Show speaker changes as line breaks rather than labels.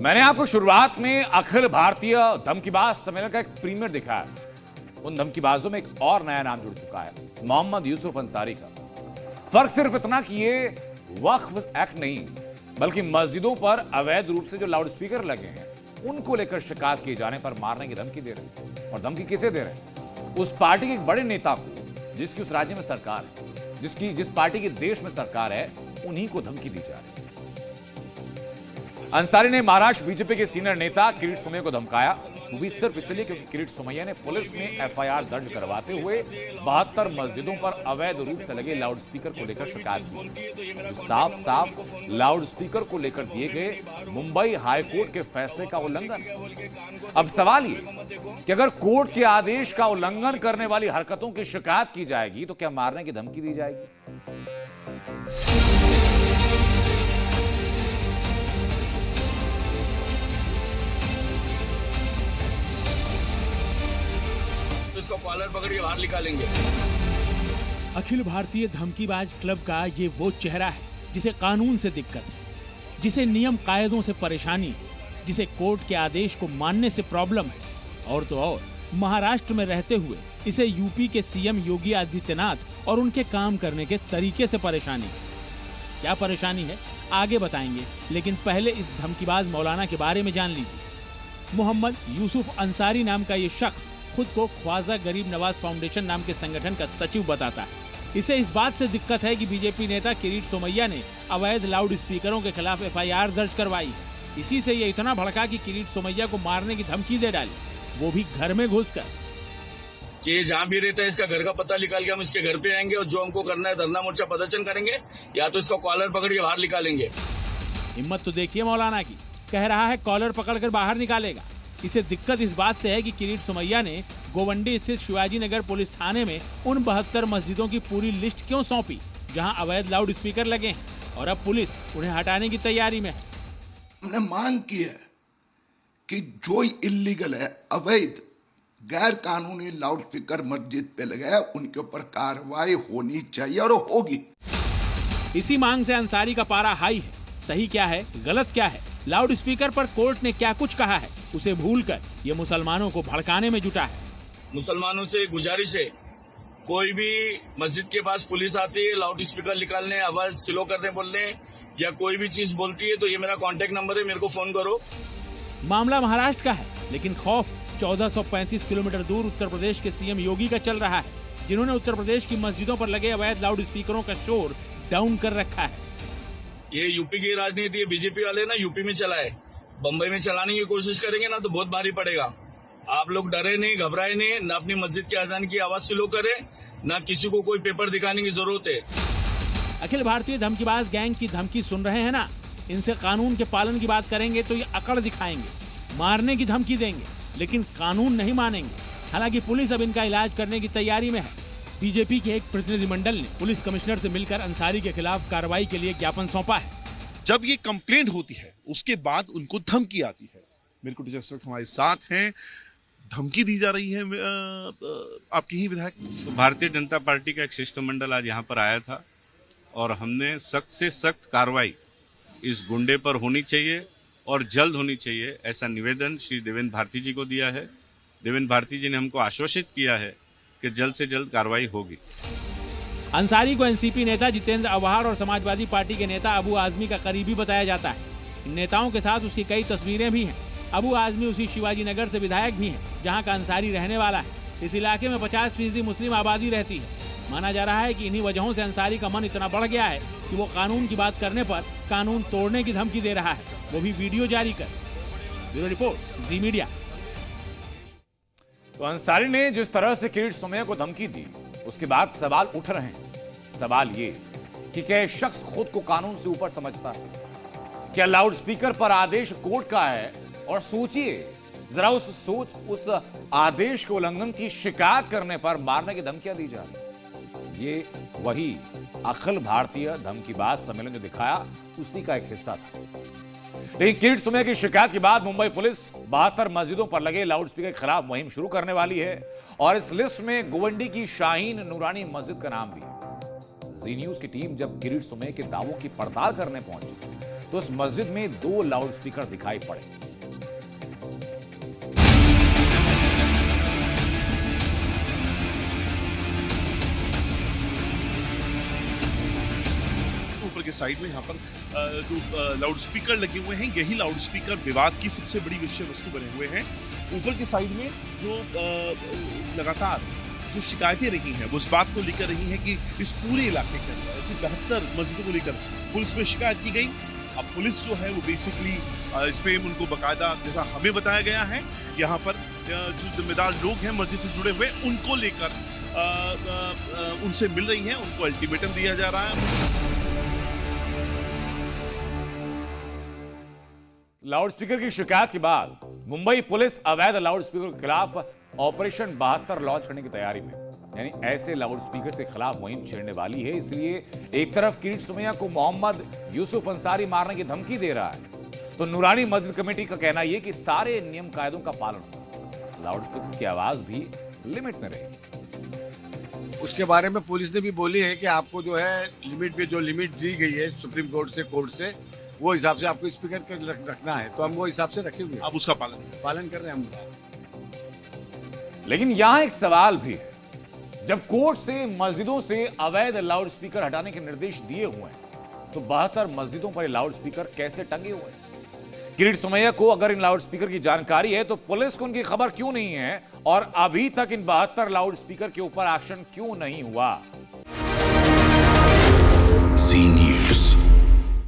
मैंने आपको शुरुआत में अखिल भारतीय धमकीबाज सम्मेलन का एक प्रीमियर दिखाया। उन धमकीबाजों में एक और नया नाम जुड़ चुका है, मोहम्मद यूसुफ अंसारी का। फर्क सिर्फ इतना कि ये वक्फ एक्ट नहीं, बल्कि मस्जिदों पर अवैध रूप से जो लाउड स्पीकर लगे हैं उनको लेकर शिकायत किए जाने पर मारने की धमकी दे रहे हैं। और धमकी किसे दे रहे हैं? उस पार्टी के एक बड़े नेता को, जिसकी उस राज्य में सरकार है, जिस पार्टी की देश में सरकार है, उन्हीं को धमकी दी जा रही है। अंसारी ने महाराष्ट्र बीजेपी के सीनियर नेता किरीट सोमैया को धमकाया, वो भी सिर्फ इसलिए क्योंकि किरीट सोमैया ने पुलिस में एफआईआर दर्ज करवाते हुए 72 मस्जिदों पर अवैध रूप से लगे लाउड स्पीकर को लेकर शिकायत की। साफ साफ लाउड स्पीकर को लेकर दिए गए मुंबई हाईकोर्ट के फैसले का उल्लंघन। अब सवाल ये कि अगर कोर्ट के आदेश का उल्लंघन करने वाली हरकतों की शिकायत की जाएगी तो क्या मारने की धमकी दी जाएगी?
इसको कॉलर पकड़ के बाहर निकालेंगे।
अखिल भारतीय धमकीबाज क्लब का ये वो चेहरा है जिसे कानून से दिक्कत है, जिसे नियम कायदों से परेशानी है, जिसे कोर्ट के आदेश को मानने से प्रॉब्लम है। और तो और महाराष्ट्र में रहते हुए इसे यूपी के सीएम योगी आदित्यनाथ और उनके काम करने के तरीके से परेशानी है। क्या परेशानी है आगे बताएंगे, लेकिन पहले इस धमकीबाज मौलाना के बारे में जान लीजिए। मोहम्मद यूसुफ अंसारी नाम का ये शख्स खुद को ख्वाजा गरीब नवाज फाउंडेशन नाम के संगठन का सचिव बताता है। इसे इस बात से दिक्कत है कि बीजेपी नेता किरीट सोमैया ने अवैध लाउड स्पीकरों के खिलाफ एफआईआर दर्ज करवाई है। इसी से ये इतना भड़का कि किरीट सोमैया को मारने की धमकी दे डाली, वो भी घर में घुसकर।
कि जहाँ भी रहता है इसका घर का पता निकाल के हम इसके घर पे आएंगे और जो हमको करना है धरना मोर्चा प्रदर्शन करेंगे या तो इसका कॉलर पकड़ के बाहर निकालेंगे।
हिम्मत तो देखिए मौलाना की, कह रहा है कॉलर पकड़कर बाहर निकालेगा। इसे दिक्कत इस बात से है कि किरीट सोमैया ने गोवंडी स्थित शिवाजी नगर पुलिस थाने में उन 72 मस्जिदों की पूरी लिस्ट क्यों सौंपी जहां अवैध लाउड स्पीकर लगे हैं, और अब पुलिस उन्हें हटाने की तैयारी में है।
हमने मांग की है कि जो इल्लीगल है, अवैध गैर कानूनी लाउड स्पीकर मस्जिद पे लगे उनके ऊपर कार्रवाई होनी चाहिए और होगी।
इसी मांग से अंसारी का पारा हाई है। सही क्या है, गलत क्या है, लाउड स्पीकर पर कोर्ट ने क्या कुछ कहा है, उसे भूलकर ये मुसलमानों को भड़काने में जुटा है।
मुसलमानों से गुजारिश है, कोई भी मस्जिद के पास पुलिस आती है लाउड स्पीकर निकालने, आवाज स्लो करने बोलने या कोई भी चीज बोलती है तो ये मेरा कांटेक्ट नंबर है, मेरे को फोन करो।
मामला महाराष्ट्र का है, लेकिन खौफ 1435 किलोमीटर दूर उत्तर प्रदेश के सीएम योगी का चल रहा है, जिन्होंने उत्तर प्रदेश की मस्जिदों पर लगे अवैध लाउड स्पीकरों का शोर डाउन कर रखा है।
ये यूपी की राजनीति है, बीजेपी वाले ना यूपी में चलाए, बम्बई में चलाने की कोशिश करेंगे ना तो बहुत भारी पड़ेगा। आप लोग डरे नहीं, घबराए नहीं, न अपनी मस्जिद के अजान की आवाज स्लो करे, न किसी को कोई पेपर दिखाने की जरूरत है।
अखिल भारतीय धमकीबाज गैंग की धमकी सुन रहे हैं ना, इनसे कानून के पालन की बात करेंगे तो ये अकड़ दिखाएंगे, मारने की धमकी देंगे, लेकिन कानून नहीं मानेंगे। हालांकि पुलिस अब इनका इलाज करने की तैयारी में है। बीजेपी के एक प्रतिनिधिमंडल ने पुलिस कमिश्नर से मिलकर अंसारी के खिलाफ कार्रवाई के लिए ज्ञापन सौंपा है।
जब ये कंप्लेंट होती है उसके बाद उनको धमकी आती है। मेरे को इस वक्त हमारे साथ हैं, धमकी दी जा रही है आपकी ही विधायक।
तो भारतीय जनता पार्टी का एक शिष्टमंडल आज यहाँ पर आया था और हमने सख्त से सख्त कार्रवाई इस गुंडे पर होनी चाहिए और जल्द होनी चाहिए, ऐसा निवेदन श्री देवेंद्र भारती जी को दिया है। देवेंद्र भारती जी ने हमको आश्वासित किया है कि जल्द से जल्द कार्रवाई होगी।
अंसारी को एनसीपी नेता जितेंद्र अवाहर और समाजवादी पार्टी के नेता अबू आजमी का करीबी बताया जाता है। इन नेताओं के साथ उसकी कई तस्वीरें भी हैं। अबू आजमी उसी शिवाजी नगर से विधायक भी हैं, जहां का अंसारी रहने वाला है। इस इलाके में 50% मुस्लिम आबादी रहती है। माना जा रहा है कि इन्हीं वजहों से अंसारी का मन इतना बढ़ गया है कि वो कानून की बात करने पर कानून तोड़ने की धमकी दे रहा है, वो भी वीडियो जारी कर। ब्यूरो रिपोर्ट, जी मीडिया।
तो अंसारी ने जिस तरह से किरीट सोमैया को धमकी दी, उसके बाद सवाल उठ रहे हैं। सवाल ये कि क्या शख्स खुद को कानून से ऊपर समझता है? क्या लाउड स्पीकर पर आदेश कोर्ट का है? और सोचिए जरा उस आदेश के उल्लंघन की शिकायत करने पर मारने की धमकियां दी जा रही। ये वही अखिल भारतीय धमकीबाज सम्मेलन जो दिखाया उसी का एक हिस्सा था। लेकिन किरीट सोमैया की शिकायत के बाद मुंबई पुलिस 72 मस्जिदों पर लगे लाउड स्पीकर के खिलाफ मुहिम शुरू करने वाली है और इस लिस्ट में गोवंडी की शाहीन नूरानी मस्जिद का नाम भी है। जी न्यूज की टीम जब किरीट सोमैया के दावों की पड़ताल करने पहुंची तो उस मस्जिद में 2 लाउडस्पीकर दिखाई पड़े।
ऊपर के साइड में यहाँ पर जो लाउड स्पीकर लगे हुए हैं, यही लाउड स्पीकर विवाद की सबसे बड़ी विषय वस्तु बने हुए हैं। ऊपर के साइड में जो लगातार जो शिकायतें रही हैं वो इस बात को लेकर रही हैं कि इस पूरे इलाके के अंदर ऐसी 72 मस्जिदों को लेकर पुलिस में शिकायत की गई। अब पुलिस जो है वो बेसिकली इस पे उनको बकायदा, जैसा हमें बताया गया है, यहाँ पर जो जिम्मेदार लोग हैं मस्जिद से जुड़े हुए उनको लेकर उनसे मिल रही है, उनको अल्टीमेटम दिया जा रहा है।
लाउडस्पीकर की शिकायत के बाद मुंबई पुलिस अवैध लाउडस्पीकर के खिलाफ ऑपरेशन 72 लॉन्च करने की तैयारी में, यानी ऐसे लाउडस्पीकर के खिलाफ मुहिम छेड़ने वाली है। इसलिए एक तरफ किरीट सोमैया को मोहम्मद यूसुफ अंसारी मारने की धमकी दे रहा है, तो नूरानी मस्जिद कमेटी का कहना यह कि सारे नियम कायदों का पालन हो, लाउडस्पीकर की आवाज भी लिमिट में रहे।
उसके बारे में पुलिस ने भी बोली है कि आपको जो है लिमिट पे, जो लिमिट दी गई है सुप्रीम कोर्ट से, वो हिसाब से आपको स्पीकर रखना है, तो हम वो हिसाब से रखे हुए हैं।
आप उसका पालन
कर रहे हैं हम।
लेकिन यहां एक सवाल भी है, जब कोर्ट से मस्जिदों से अवैध लाउडस्पीकर हटाने के निर्देश दिए हुए हैं, तो 72 मस्जिदों पर लाउडस्पीकर कैसे टंगे हुए हैं? किरीट सोमैया को अगर इन लाउडस्पीकर की जानकारी है तो पुलिस को उनकी खबर क्यों नहीं है, और अभी तक इन 72 लाउडस्पीकर के ऊपर एक्शन क्यों नहीं हुआ?